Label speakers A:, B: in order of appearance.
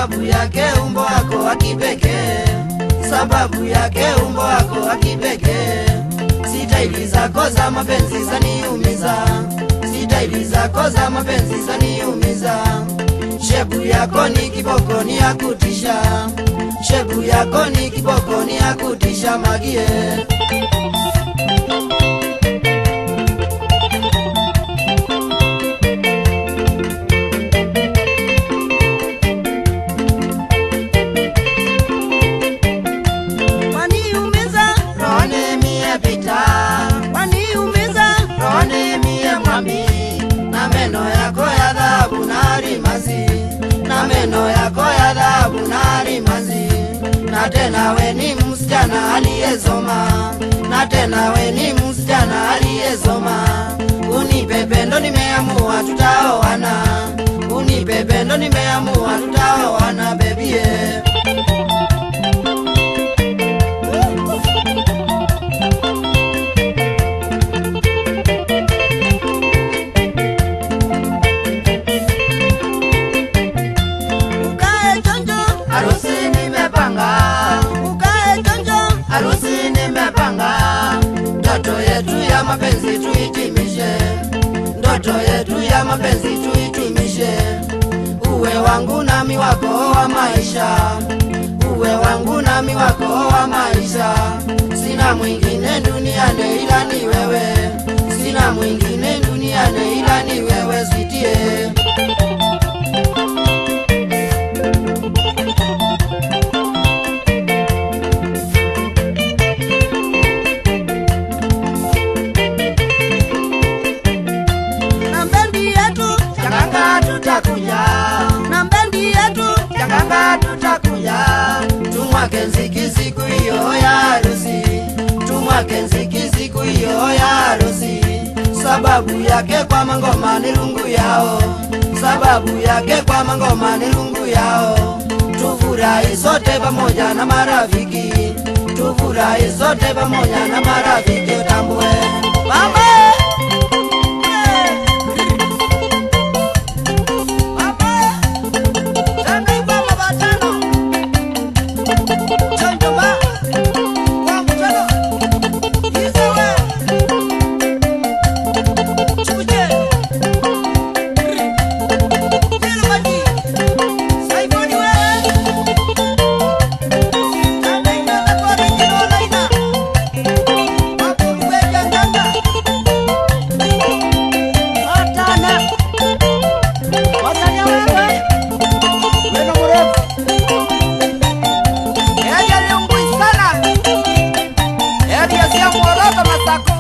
A: sababu yake umbo wako wa kipekee, sababu yake umbo wako wa kipekee. Sitaili zako za mapenzi zaniumiza, sitaili zako za mapenzi zaniumiza. Shepu yako ni kiboko ni ya kutisha, shepu yako ni kiboko ni ya kutisha magie. Meno yako ya dhahabu na rimazi, na tena we ni msichana aliyesoma, na tena we ni msichana aliyesoma. Unipe pendo nimeamua tutaoana, unipe pendo nimeamua tutaoana baby yeah. Harusi nimepanga, ndoto yetu ya mapenzi tuitimishe, ndoto yetu ya mapenzi tuitimishe. Uwe wangu nami wako wa maisha, uwe wangu nami wako wa maisha. Sina mwingine duniani ila ni wewe, sina mwingine duniani ila ni wewe sweetie. Tumwake nziki siku hiyo ya harusi, tumwake nziki siku hiyo ya harusi. Sababu yake kwa mangoma ni lungu yao, sababu yake kwa mangoma ni lungu yao. Tufurahi sote pamoja na marafiki, tufurahi sote pamoja na marafiki. Tambue mama Sako